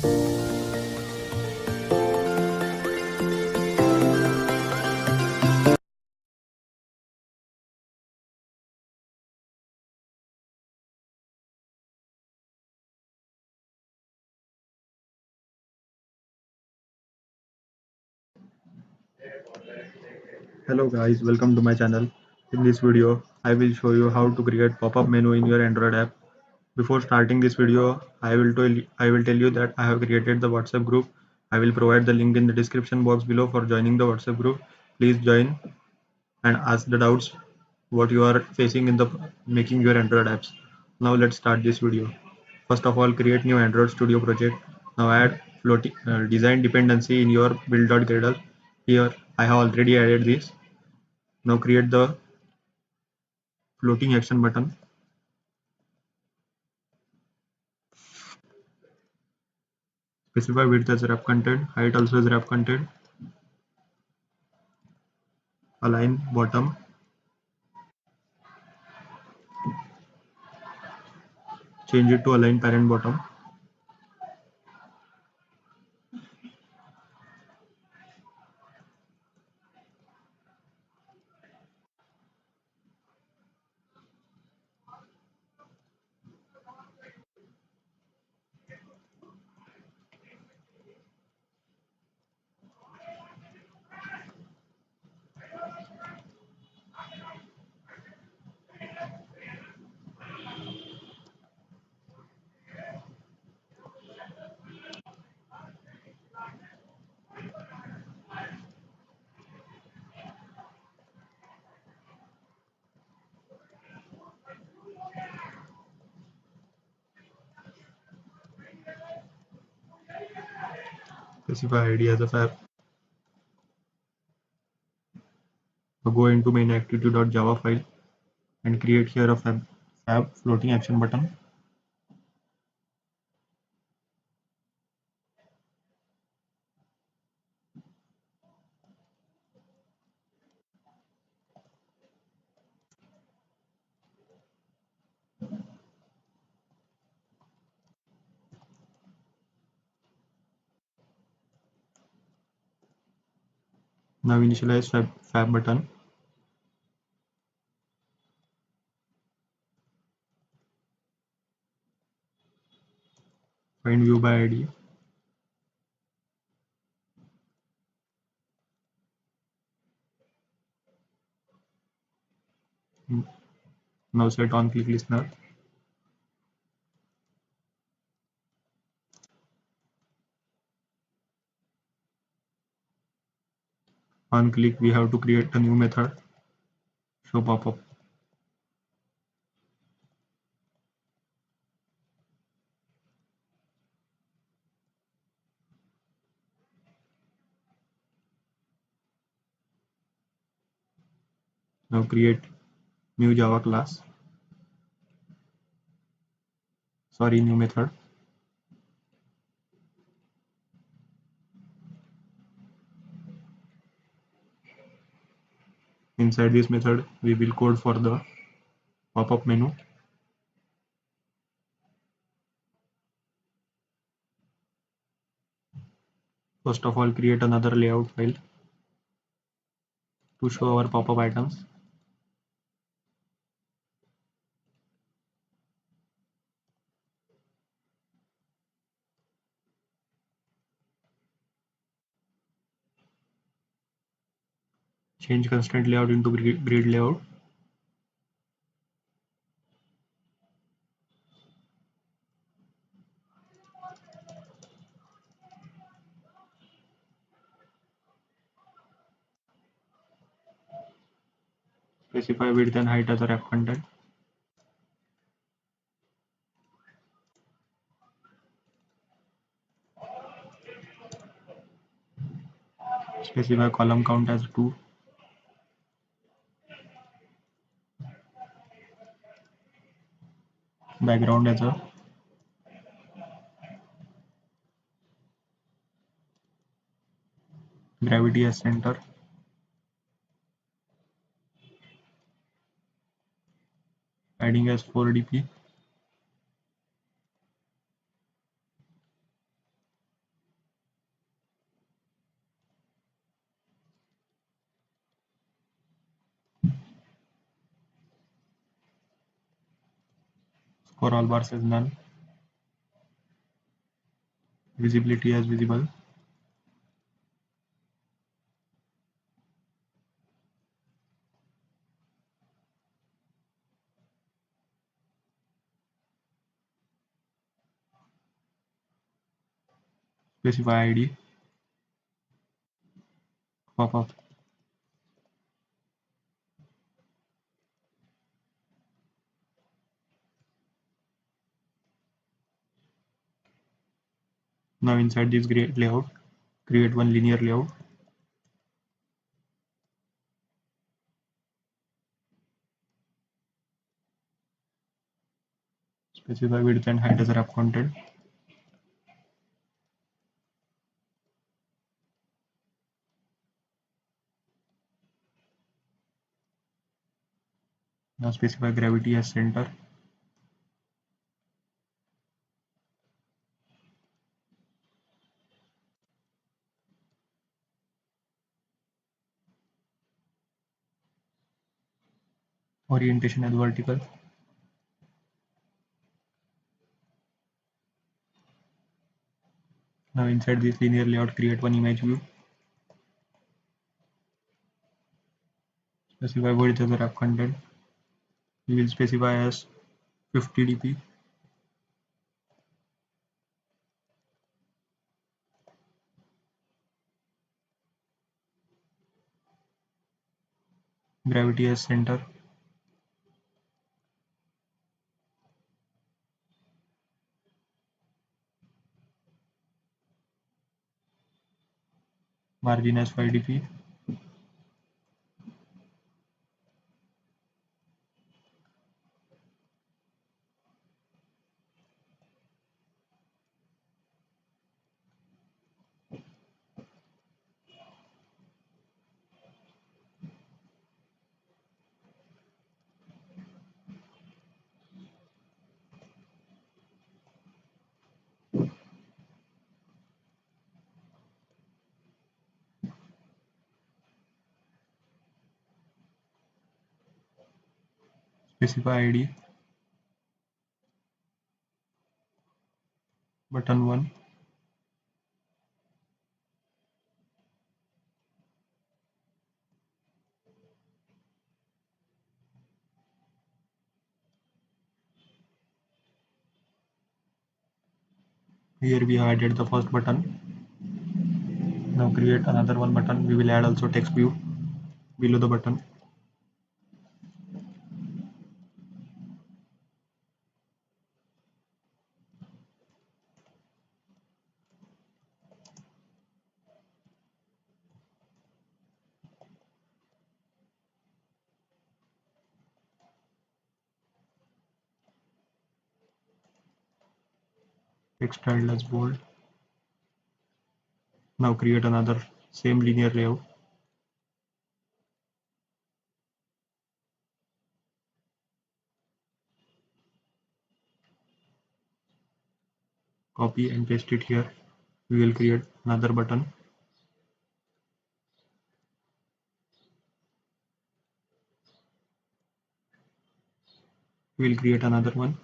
Hello guys, welcome to my channel. In this video, I will show you how to create pop-up menu in your Android app. Before starting this video, I will tell you that I have created the WhatsApp group. I will provide the link in the description box below for joining the WhatsApp group. Please join and ask the doubts what you are facing in the making your Android apps. Now let's start this video. First of all, create new Android Studio project. Now add floating design dependency in your build.gradle. Here I have already added this. Now create the floating action button. Specify width as wrap content, height also as wrap content. Align bottom. Change it to align parent bottom. Specify ID as a fab. Now go into main activity.java file and create here a fab floating action button. Now initialize fab button. Find view by ID. Now set on click listener. On click, we have to create a new method. Show pop-up. Now create new Java class. Sorry, new method. Inside this method, we will code for the pop-up menu. First of all, create another layout file to show our pop-up items. Change constraint layout into grid layout. Specify width and height as a wrap content. Specify column count as 2. Background as a gravity as center. Padding as 4 dp. For all bars is none. Visibility as visible. Specify ID. Pop-up. Now inside this layout, create one linear layout. Specify width and height as wrap content. Now specify gravity as center. Orientation as vertical. Now inside this linear layout, create one image view. Specify width as wrap content. We will specify as 50 dp. Gravity as center. Margin as 5 dp. Specify ID. Button 1. Here we have added the first button. Now create another one button. We will add also text view below the button. Text style as bold. Now create another same linear layout. Copy and paste it here. We will create another button. We will create another one.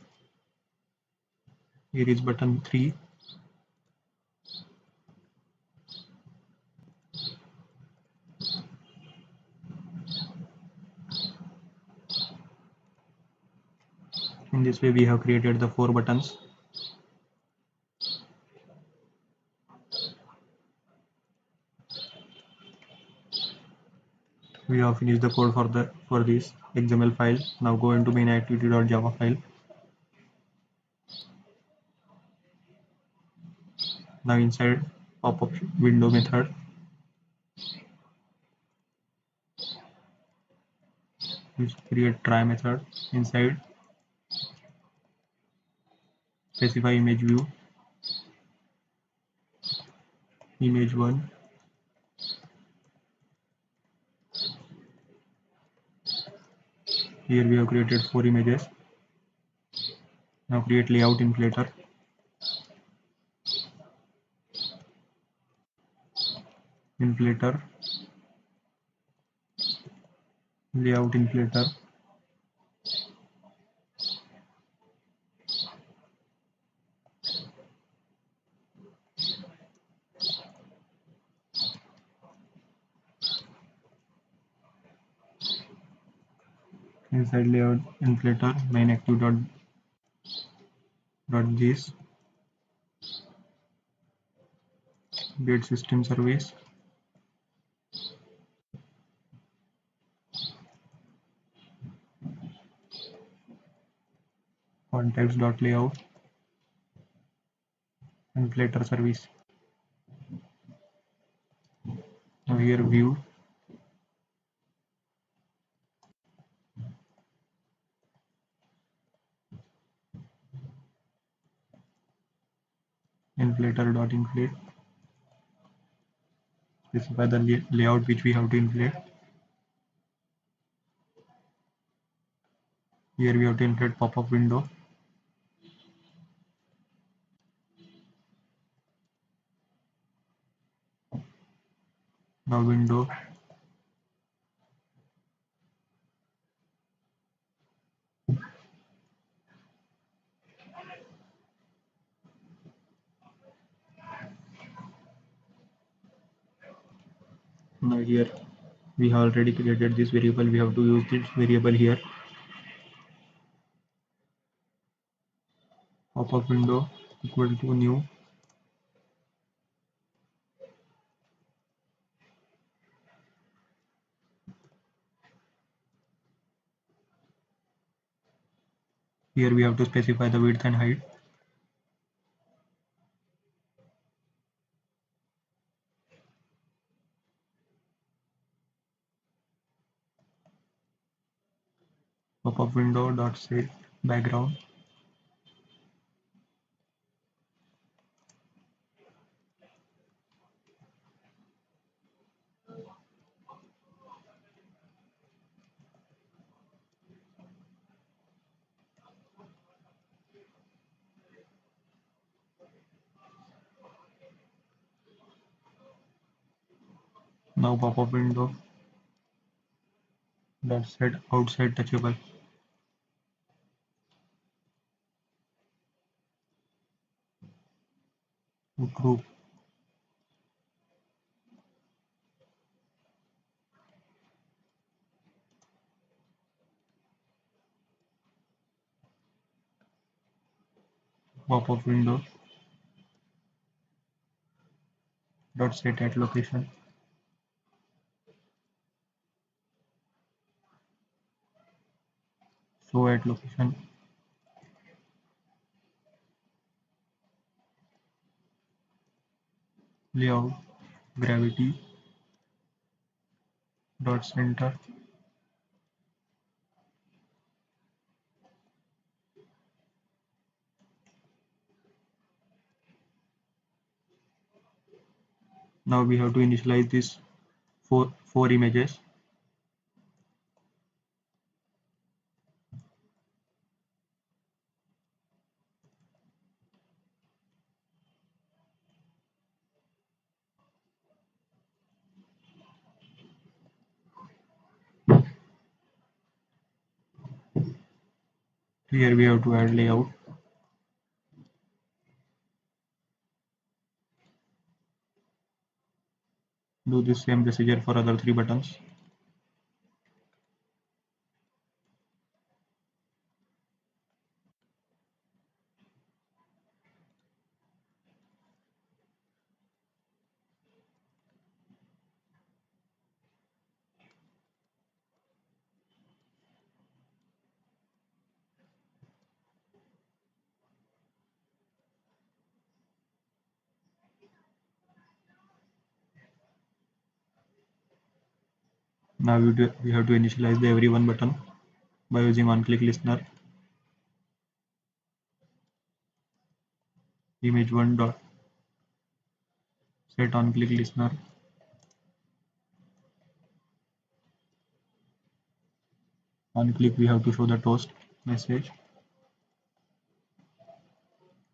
Here is button 3. In this way we have created the 4 buttons. We have finished the code for this XML file. Now go into main activity.java file. Now inside pop-up window method, we create try method. Inside specify image view, image 1. Here we have created 4 images. Now create layout inflator. Inflator, layout inflator. Inside layout inflator main active dot gis get system service context dot layout inflator service. Now here view inflator dot inflate, specify the layout which we have to inflate. Here we have to inflate pop-up window. Now window now here we have already created this variable, we have to use this variable here. Pop-up window equal to new here we have to specify the width and height. Pop-up window dot set background. Now pop-up window dot set outside touchable. True. Pop-up window dot set at location. Show at location. Layout gravity dot center. Now we have to initialize this four images. Here we have to add layout. Do the same procedure for other three buttons. Now we have to initialize the everyone button by using on-click listener. Image one dot set on-click listener. On click we have to show the toast message.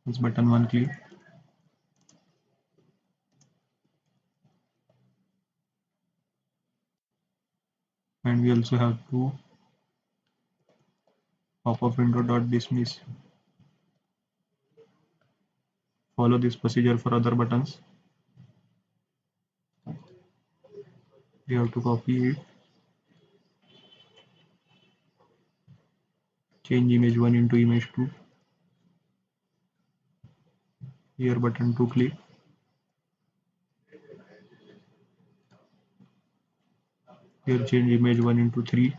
This button one click. And we also have to pop-up window dot dismiss. Follow this procedure for other buttons. We have to copy it change image 1 into image 2. Here button to click. Here change image 1 into 3.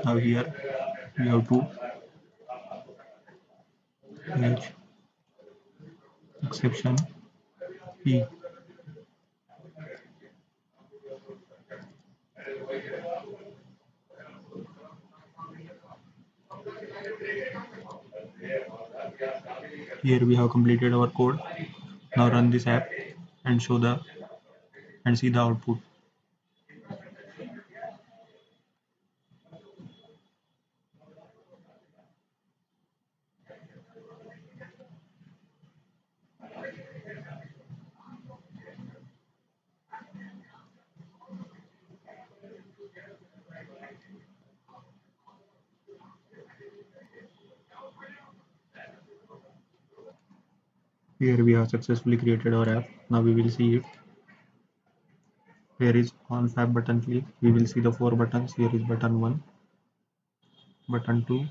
Now here we have to H exception E. Here we have completed our code. Now run this app and see the output. Here we have successfully created our app. Now we will see it. Here is on app button click. We will see the 4 buttons. Here is button 1, button 2,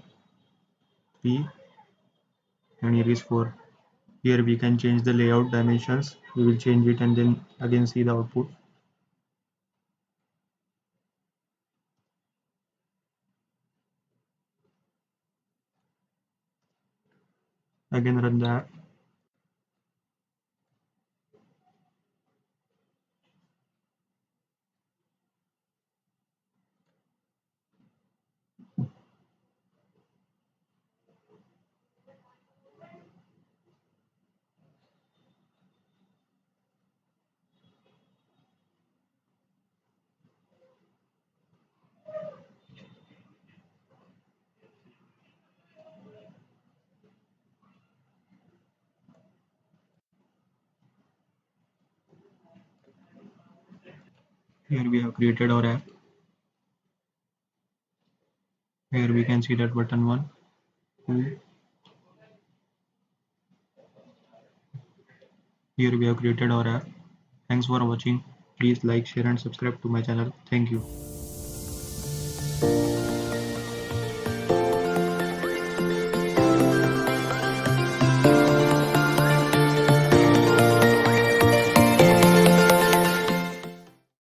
3, and here is 4. Here we can change the layout dimensions. We will change it and then again see the output. Again run the app. Here we have created our app. Here we can see that button 1, 2. Here we have created our app. Thanks for watching. Please like, share and subscribe to my channel. Thank you.